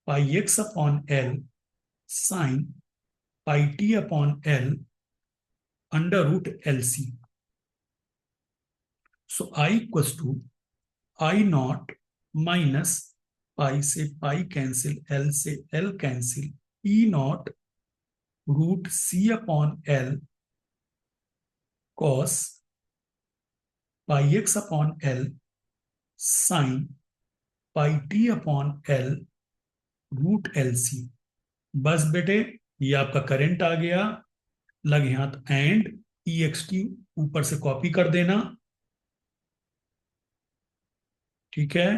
pi x upon L sine pi T upon L under root L C. So I equals to I naught minus pi से पाई कैंसिल, एल से L cancel, E naught root C upon L cos pi x upon L sine pi T upon L root L C. बस बेटे, ये आपका current आ गया. लगे हाथ and E x T ऊपर से कॉपी कर देना. ठीक है,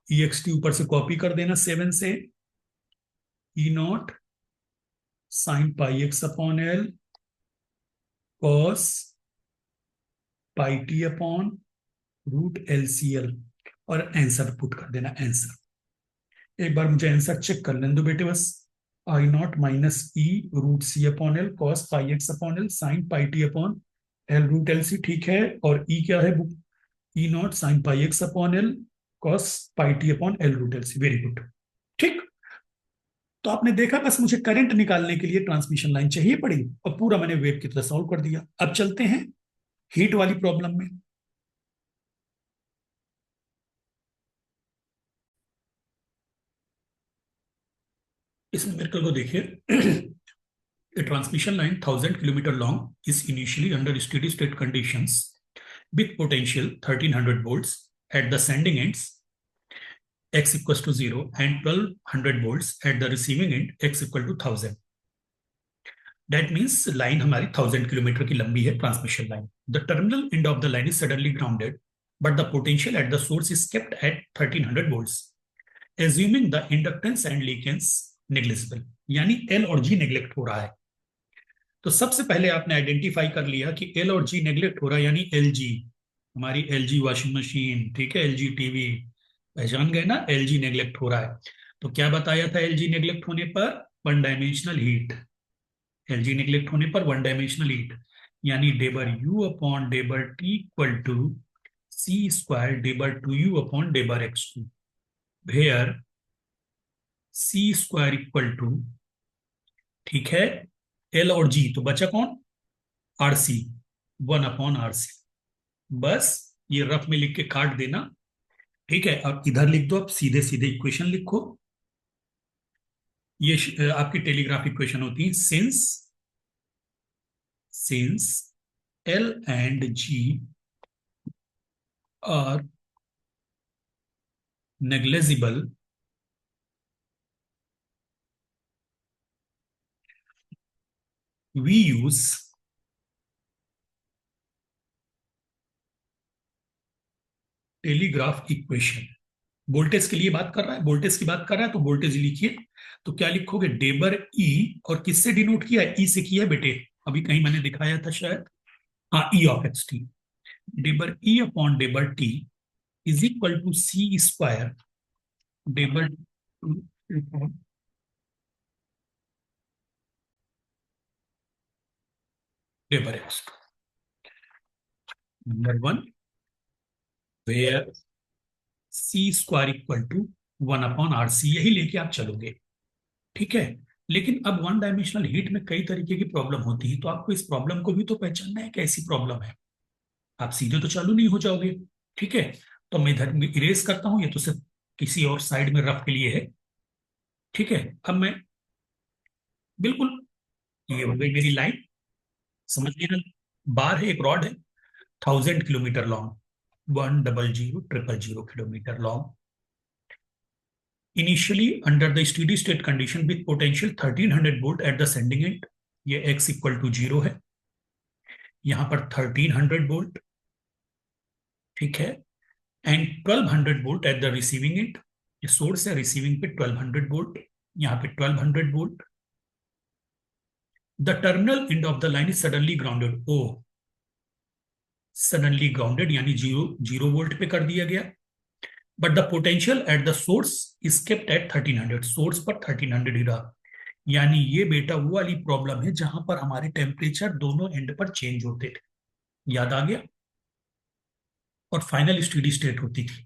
ई एक्स टी ऊपर से कॉपी कर देना 7 से. E not sine pi x upon L cos pi T upon root L C L, और आंसर पुट कर देना. आंसर एक बार मुझे आंसर चेक कर लेने दो बेटे बस. I naught minus E root C upon L cos pi x upon L sine pi T upon L root L C. ठीक है, और ई क्या है? E not sine pi x upon L cos pi T upon L root L C. Very good. ठीक, तो आपने देखा बस मुझे करंट निकालने के लिए ट्रांसमिशन लाइन चाहिए पड़ी और पूरा मैंने वेव की तरह सॉल्व कर दिया. अब चलते हैं हीट वाली प्रॉब्लम में. इसमें मेरे को देखिए. A transmission line 1000 km long is initially under steady state conditions with potential 1300 volts at the sending ends x equals to 0 and 1200 volts at the receiving end x equal to 1000. That means line हमारी 1000 kilometre की लंबी है transmission line. The terminal end of the line is suddenly grounded, but the potential at the source is kept at 1300 volts. Assuming the inductance and leakage negligible, यानी L और G neglect हो रहा है. तो सबसे पहले आपने आइडेंटिफाई कर लिया कि एल और जी नेग्लेक्ट हो रहा है, यानी एल जी, हमारी एल जी वॉशिंग मशीन, ठीक है, एल जी टीवी, पहचान गए ना, एल जी नेग्लेक्ट हो रहा है. तो क्या बताया था एल जी नेग्लेक्ट होने पर? One dimensional heat. L G neglect होने पर वन डायमेंशनल हीट, यानी डेबर U upon डेबर T equal to C square डेबर two U upon डेबर X two, where C square equal to, ठीक है, एल और जी, तो बचा कौन? RC, one upon RC. बस ये रफ में लिख के काट देना. ठीक है, अब इधर लिख दो. अब सीधे सीधे इक्वेशन लिखो. ये आपकी टेलीग्राफ इक्वेशन होती है. Since L and G are negligible, we use telegraph equation. Voltage के लिए बात कर रहा है, वोल्टेज की बात कर रहा है, तो वोल्टेज लिखिए. तो क्या लिखोगे? डेबर ई, और किससे डिनोट किया है? ई से किया है बेटे, अभी कहीं मैंने दिखाया था शायद. हाँ, ई ऑफ एक्स टी. डेबर E upon डेबर T is equal to C square डेबर डेबर X. Number one, where C square equal to one upon R C, यही लेके आप चलोगे. ठीक है, लेकिन अब वन डायमेंशनल हीट में कई तरीके की प्रॉब्लम होती है, तो आपको इस प्रॉब्लम को भी तो पहचानना है कैसी प्रॉब्लम है. आप सीधे तो चालू नहीं हो जाओगे. ठीक है, तो मैं इधर इरेज करता हूं, ये तो सिर्फ किसी और साइड में रफ के लिए है. ठीक है, अब मैं बिल्कुल, ये हो गई मेरी लाइन, समझ लिया ना. बार है, एक रॉड है, 1000 kilometre long, 100000 kilometre long, initially under the steady state condition with potential 1300 volt at the sending end. ये x इक्वल टू 0 है, यहां पर 1300 वोल्ट. ठीक है, and 1200 volt at the receiving end. ये सोर्स है, रिसीविंग पे 1200 वोल्ट, यहां पे 1200 volt. The terminal end of the line is suddenly grounded. Oh, suddenly grounded यानी जीरो, 0 वोल्ट पे कर दिया गया. But the potential at the source is kept at 1300. Source पर 1300 ही रहा. यानी ये बेटा वो वाली प्रॉब्लम है जहां पर हमारे टेम्परेचर दोनों एंड पर चेंज होते थे, याद आ गया, और फाइनल स्टेडी स्टेट होती थी.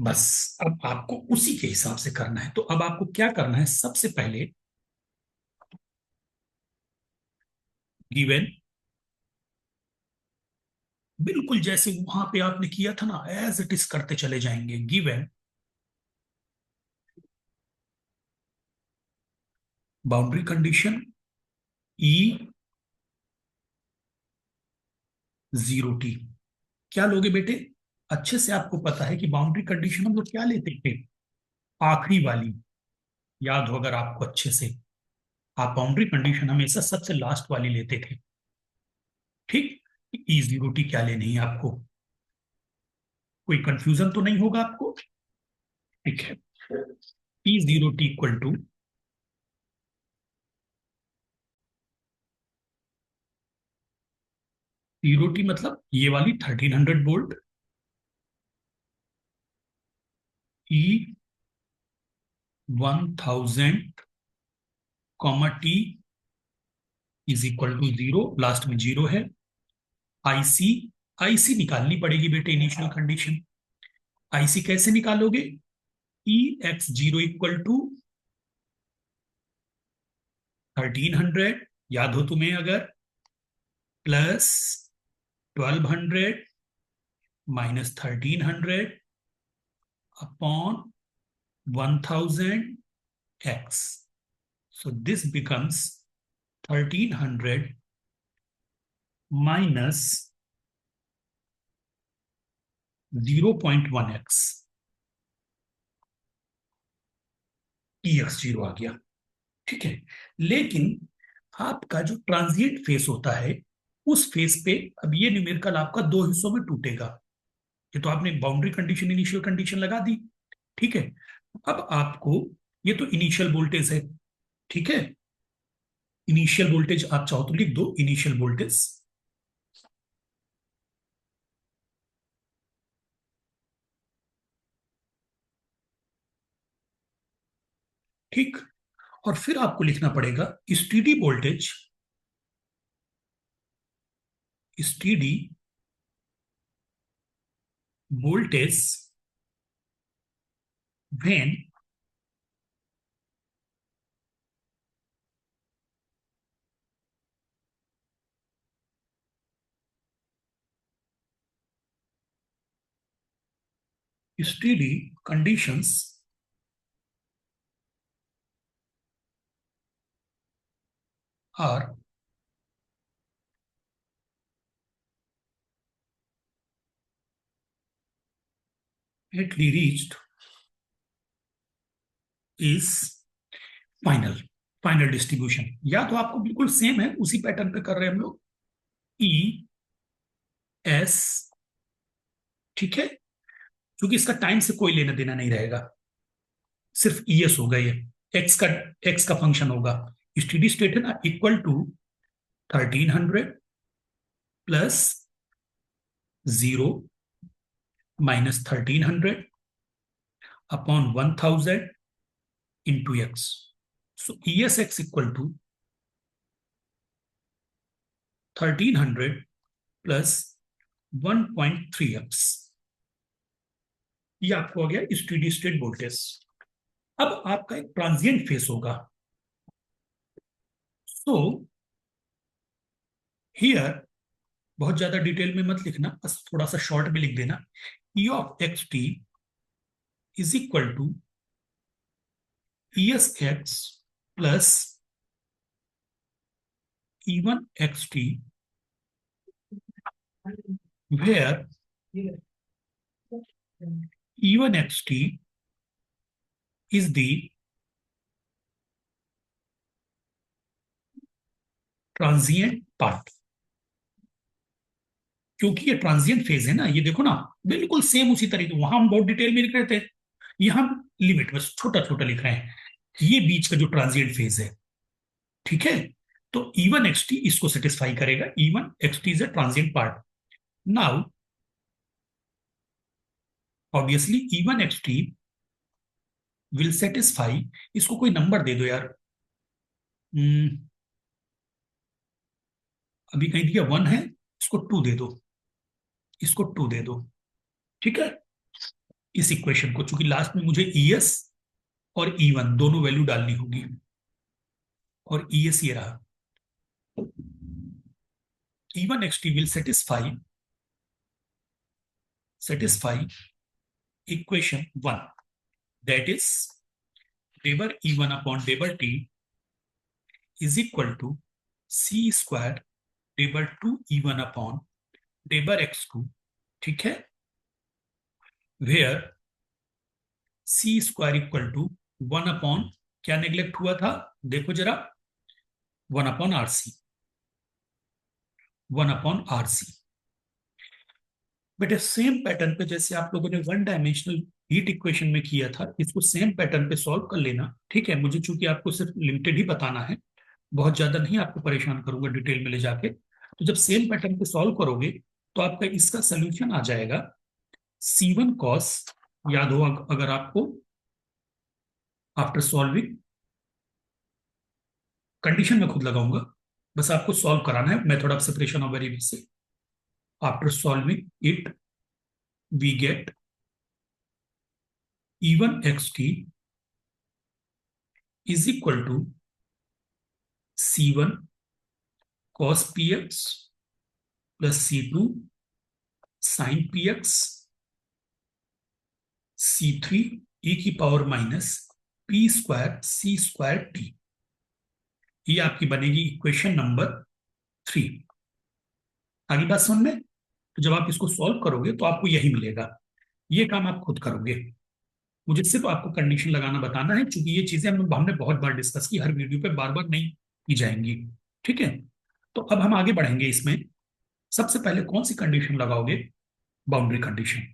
बस अब आपको उसी के हिसाब से करना है। तो अब आपको क्या करना है, सबसे पहले गिवन, बिल्कुल जैसे वहां पे आपने किया था ना, एज इट इज करते चले जाएंगे। गिवन बाउंड्री कंडीशन ई जीरो टी, क्या लोगे बेटे? अच्छे से आपको पता है कि बाउंड्री कंडीशन हम लोग क्या लेते थे, आखिरी वाली। याद हो अगर आपको अच्छे से, आप बाउंड्री कंडीशन हमेशा सबसे लास्ट वाली लेते थे। ठीक, ई जीरो टी क्या लेनी है आपको? कोई कंफ्यूजन तो नहीं होगा आपको? ठीक है, E zero T equal to, zero T मतलब ये वाली 1300 volt, E 1000 comma T is equal to zero, last में जीरो है। आईसी, आईसी निकालनी पड़ेगी बेटे, इनिशियल कंडीशन। आईसी कैसे निकालोगे? E X zero equal to 1300, याद हो तुम्हें अगर, plus 1200 minus 1300 upon 1000 X. So this becomes 1300 minus 0.1x, E X zero आ गया। ठीक है, लेकिन आपका जो ट्रांजिएंट फेस होता है, उस फेस पे अब ये न्यूमेरिकल आपका दो हिस्सों में टूटेगा। ये तो आपने बाउंड्री कंडीशन इनिशियल कंडीशन लगा दी। ठीक है, अब आपको, ये तो इनिशियल वोल्टेज है। ठीक है, इनिशियल वोल्टेज आप चाहो तो लिख दो, इनिशियल वोल्टेज। ठीक, और फिर आपको लिखना पड़ेगा steady voltage, steady voltage when steady conditions are lately reached is final, final distribution. या तो आपको बिल्कुल सेम है, उसी पैटर्न पे कर रहे हैं हम लोग, ई एस। ठीक है, क्योंकि इसका टाइम से कोई लेना देना नहीं रहेगा, सिर्फ ई एस होगा ये, एक्स का, एक्स का फंक्शन होगा। स्टेडी स्टेट है ना, equal to 1300 plus zero minus 1300 upon 1000 into x. So E S x equal to 1300 plus 1.3x, ये आपको आ गया स्टेडी स्टेट वोल्टेज। अब आपका एक ट्रांजिएंट फेस होगा। सो हियर, बहुत ज्यादा डिटेल में मत लिखना, बस थोड़ा सा शॉर्ट में लिख देना, E of x t is equal to E S x plus E one x t, where E one x t is the transient part. क्योंकि ये ट्रांजिएंट फेज है ना, ये देखो ना, बिल्कुल सेम उसी तरीके, वहां हम बहुत डिटेल में लिख रहे थे, यहां हम लिमिट बस छोटा छोटा लिख रहे हैं, ये बीच का जो ट्रांजिएंट फेज है। ठीक है, तो ई वन एक्स टी इसको सेटिस्फाई करेगा, ई one x t is a transient part. Now obviously E one x T will satisfy, इसको कोई नंबर दे दो यार। हम्म, अभी कहीं दिया वन है, इसको टू दे दो, इसको टू दे दो। ठीक है, इस इक्वेशन को, चूंकि लास्ट में मुझे ES और E1 दोनों वैल्यू डालनी होगी, और ES ये रहा। E1 xt will satisfy equation 1, that is deber E1 upon deber T is equal to C square deber 2 E1 upon deber x2, ठीक है, where C square equal to 1 upon, क्या neglect हुआ था देखो जरा, 1 अपॉन RC, 1 अपॉन RC। बेटे same pattern पे जैसे आप लोगों ने वन डायमेंशनल हीट इक्वेशन में किया था, इसको सेम पैटर्न पे सॉल्व कर लेना, ठीक है। मुझे चूंकि आपको सिर्फ लिमिटेड ही बताना है, बहुत ज्यादा नहीं आपको परेशान करूंगा डिटेल में ले जाके। तो जब सेम पैटर्न पे सॉल्व करोगे तो आपका इसका सोल्यूशन आ जाएगा C1 cos, याद हो अगर आपको, आफ्टर सॉल्विंग, कंडीशन में खुद लगाऊंगा, बस आपको सॉल्व कराना है method of separation of variable से। After solving it we get E1 xt is equal to C1 cos px plus C2 sin px C3 e की power minus p square c square t। ये आपकी बनेगी equation number 3। आगे बात समझ में? तो जब आप इसको सॉल्व करोगे तो आपको यही मिलेगा। ये काम आप खुद करोगे, मुझे सिर्फ आपको कंडीशन लगाना बताना है, क्योंकि ये चीजें हमने बहुत बार डिस्कस की, हर वीडियो पे बार बार नहीं की जाएंगी, ठीक है। तो अब हम आगे बढ़ेंगे इसमें। सबसे पहले कौन सी कंडीशन लगाओगे? Boundary condition.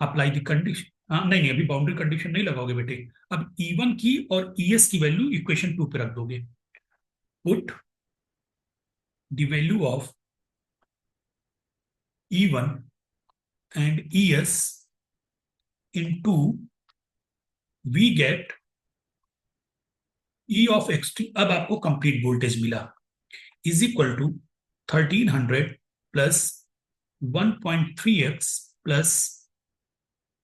Apply the condition, हाँ नहीं नहीं, अभी बाउंड्री कंडीशन नहीं लगाओगे बेटे। अब E1 की और ES की वैल्यू इक्वेशन 2 पे रख दोगे। Put the value of E1 and ES in 2, we get E of xt। अब आपको कंप्लीट वोल्टेज मिला, is equal to 1300 plus 1.3x plus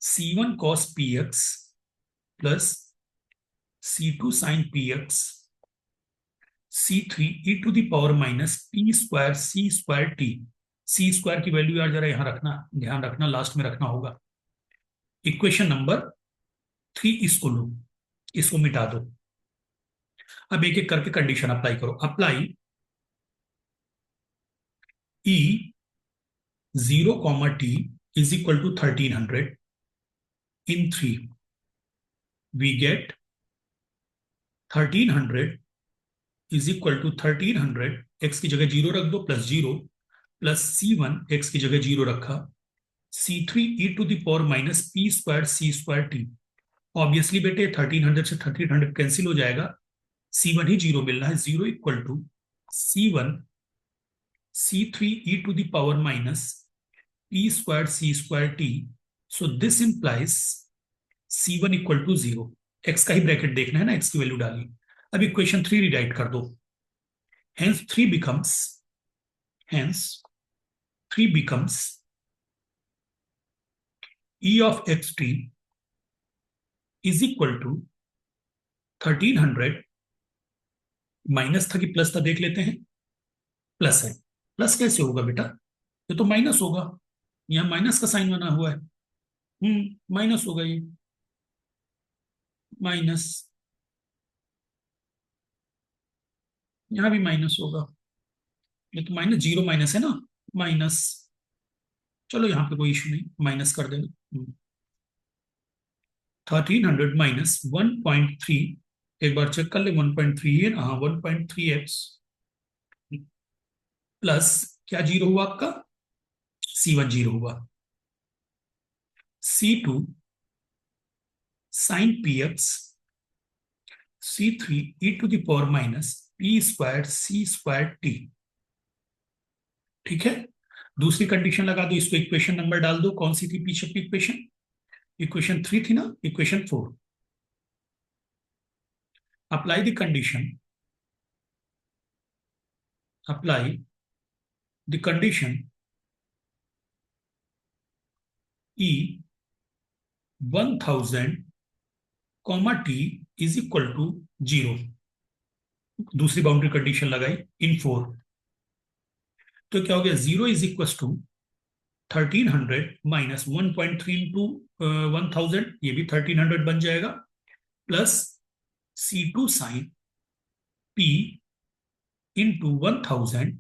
C1 cos px plus C2 sin px C3 e to the power minus p square c square t। c square की value यार जरा यहां रखना, ध्यान रखना, लास्ट में रखना होगा। इक्वेशन नंबर 3 इसको लो, इसको मिटा दो। अब एक एक करके कंडीशन अप्लाई करो। Apply E 0 comma t is equal to 1300 in 3, we get 1300 is equal to 1300, x की जगह जीरो रख दो, plus zero, plus C1 x की जगह जीरो रखा, C3 e to the power minus p square c square t। Obviously बेटे 1300 से 1300 cancel हो जाएगा, C1 ही जीरो मिलना है, zero equal to C1 C3 e to the power minus p square c square t। So this implies C1 equal to zero. X का ही bracket देखना है ना, एक्स की वैल्यू डाली। अब इक्वेशन 3 रिराइट कर दो। Hence 3 becomes, hence 3 becomes E of xt is equal to 1300, minus था कि प्लस था देख लेते हैं। प्लस है, प्लस कैसे होगा बेटा, ये तो माइनस होगा, यहाँ माइनस का साइन बना हुआ है। माइनस होगा ये, माइनस, यहाँ भी माइनस होगा, ये तो माइनस, जीरो माइनस है ना, माइनस। चलो यहाँ पे कोई इशू नहीं, माइनस कर देना। 1300 माइनस 1.3, एक बार चेक कर ले, 1.3 है ना, हाँ 1.3x प्लस क्या जीरो हुआ आपका, C1 जीरो हुआ, C2 sine px, C3 e to the power minus p square c square t। ठीक है, दूसरी कंडीशन लगा दो, इसको इक्वेशन नंबर डाल दो, कौन सी थी पीछे की इक्वेशन? इक्वेशन 3 थी ना, equation 4। Apply the condition, apply the condition E 1000 comma T is equal to 0। दूसरी बाउंड्री कंडीशन लगाई इन 4। तो क्या हो गया, 0 is equal to 1300 minus 1.3 into 1000, ये भी 1300 बन जाएगा, plus C2 sine P into 1000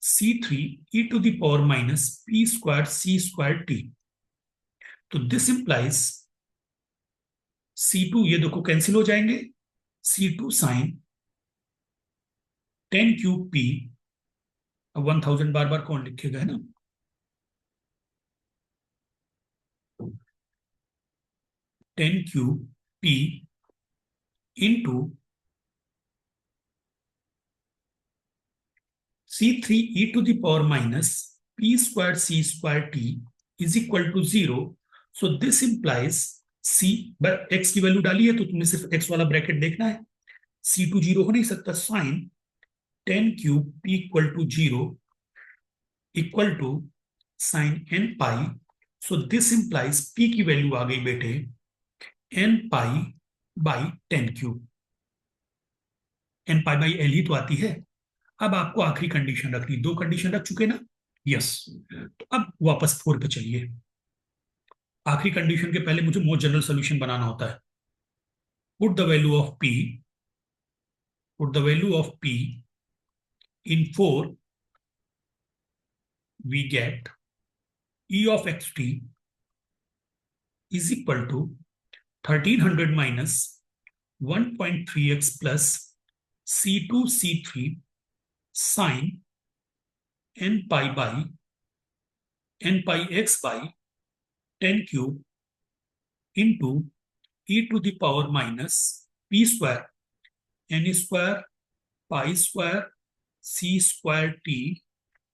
C3 e to the power minus P square C square T। तो दिस इंप्लाइज C2, ये देखो कैंसिल हो जाएंगे, C2 साइन 10 क्यूब P, अब 1000 बार बार कौन लिखेगा, है ना, 10 cube P into C3 e to the power minus P squared C squared T is equal to 0. So this implies C, x की वैल्यू डाली है तो तुम्हें सिर्फ x वाला ब्रैकेट देखना है, C2 0 हो नहीं सकता, sine 10 cube P equal to 0 equal to sine n pi. So this implies P की वैल्यू आ गई बेटे n pi by 10 cube. n pi by l ही तो आती है। अब आपको आखिरी कंडीशन रखनी, दो कंडीशन रख चुके ना, यस। तो अब वापस 4 पे चलिए। आखिरी कंडीशन के पहले मुझे मोस्ट जनरल सोल्यूशन बनाना होता है। Put the value of p, put the value of p in 4, we get e of xt is equal to 1300 minus 1.3x plus c2 c3 sin n pi by n pi x by 10 cube into e to the power minus p square n square pi square c square t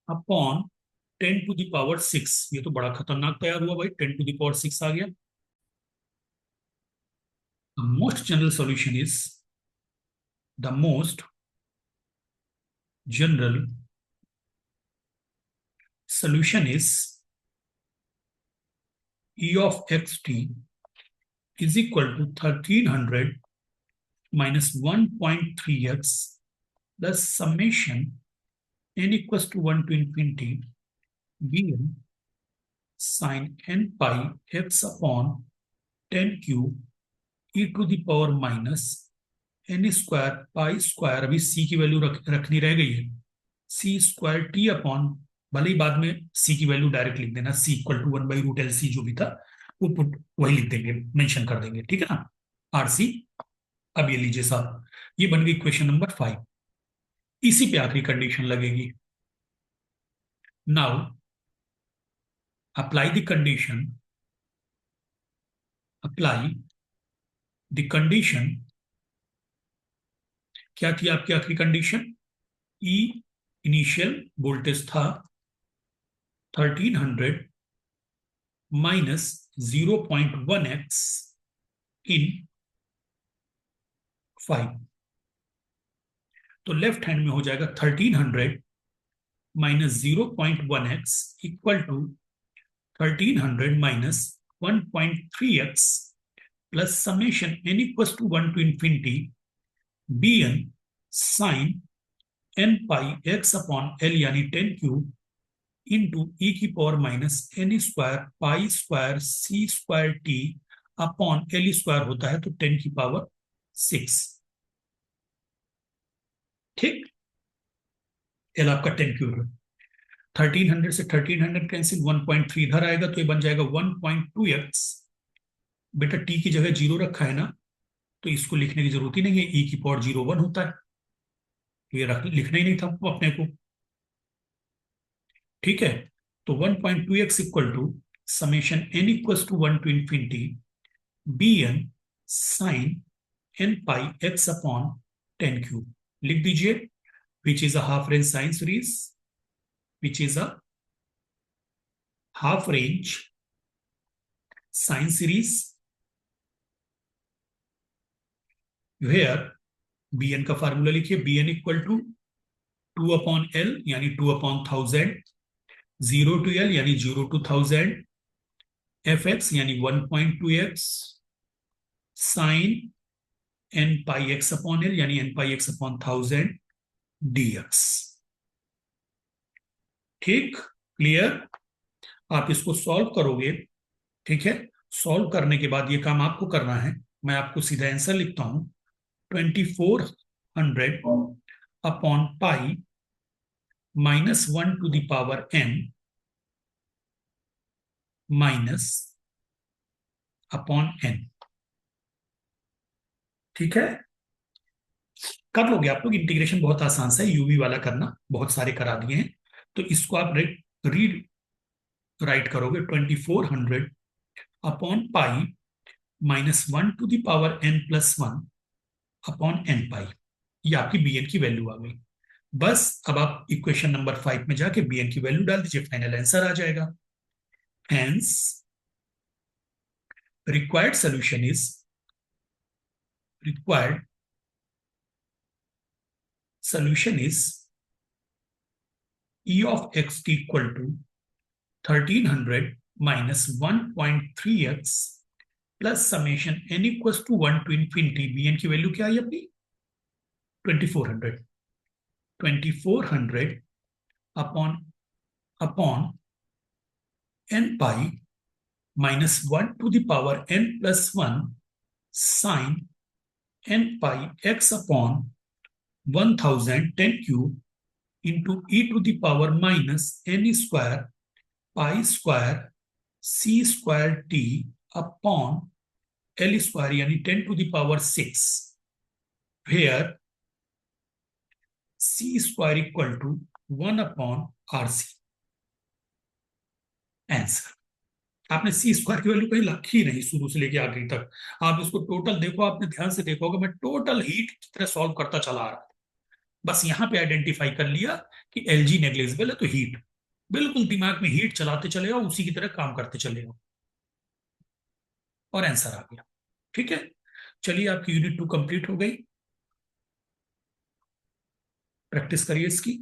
upon 10 to the power 6। ये तो बड़ा खतरनाक तैयार हुआ भाई, 10 to the power 6 आ गया। The most general solution is, the most general solution is e of xt is equal to 1300 minus 1.3x plus summation n equals to 1 to infinity bn sin n pi x upon 10 cube e to the power minus n square pi square, अभी c की value रखनी रह गई है, c square t upon, भले ही बाद में c की वैल्यू डायरेक्ट लिख देना, c equal to 1 by root L C जो भी था वो पुट वही लिख देंगे, मेंशन कर देंगे, ठीक है ना, आरसी। अब ये लीजिए साहब, ये बन गई क्वेश्चन नंबर 5। इसी पे आखिरी कंडीशन लगेगी। Now apply the condition, apply the condition. क्या थी आपकी आखिरी कंडीशन, ई इनिशियल वोल्टेज था 1300 माइनस 0.1x इन 5। तो लेफ्ट हैंड में हो जाएगा 1300 minus 0.1x equal to 1300 minus 1.3x plus summation n equal to 1 to infinity bn sine n pi x upon l यानी 10 क्यूब इंटू e की power minus n square pi square c square t upon l square होता है तो 10 की power 6। ठीक, l आपका 10 cube है, 1300 से 1300 कैंसिल, 1.3 इधर आएगा तो ये बन जाएगा 1.2x। बेटा t की जगह 0 रखा है ना, तो इसको लिखने की जरूरत ही नहीं है, e की पावर 0 1 होता है, तो ये लिखना ही नहीं था अपने को, ठीक है। तो 1.2x equal to summation n equal to 1 to infinity bn sine n pi x upon 10 cube, लिख दीजिए, which is a half range sine series, which is a half range sine series where bn का formula लिखिए, bn equal to 2 upon l यानी 2 upon 1000, 0 to l यानी 0 to 1000, F x यानी 1.2x sign N पाई x upon L यानी N पाई x upon 1000 dx। ठीक, clear. आप इसको solve करोगे, ठीक है। सॉल्व करने के बाद ये काम आपको करना है, मैं आपको सीधा आंसर लिखता हूं। 2400 upon pi minus 1 to the power n minus upon n। ठीक है, कर लोगे आप लोग। इंटीग्रेशन बहुत आसान सा है, यूवी वाला करना, बहुत सारे करा दिए हैं। तो इसको आप रीड राइट करोगे 2400 upon pi minus 1 to the power n+1 upon n पाई। ये आपकी बी एन की वैल्यू आ गई। बस अब आप इक्वेशन नंबर 5 में जाके बी एन की वैल्यू डाल दीजिए, फाइनल आंसर आ जाएगा। Hence required solution is required solution is E of x equal to 1300 minus 1.3x plus summation n equals to 1 to infinity। bn की वैल्यू क्या आई अपनी? 2400 upon upon n pi minus 1 to the power n+1 sine n pi x upon 1000 10 cube into e to the power minus n square pi square c square t upon l square यानी 10 to the power 6 where c square equal to 1 upon rc। Answer. आपने C square की value कहीं रखी नहीं शुरू से लेके आखिरी तक। आप इसको टोटल देखो, आपने ध्यान से देखा होगा, मैं टोटल हीट की तरह सॉल्व करता चला आ रहा था। बस यहां पे आइडेंटिफाई कर लिया कि एलजी नेग्लिजिबल है, तो हीट बिल्कुल दिमाग में हीट चलाते चले जाओ, उसी की तरह काम करते चले जाओ, और आंसर आ गया। ठीक है, चलिए आपकी यूनिट 2 कंप्लीट हो गई। प्रैक्टिस करिए इसकी।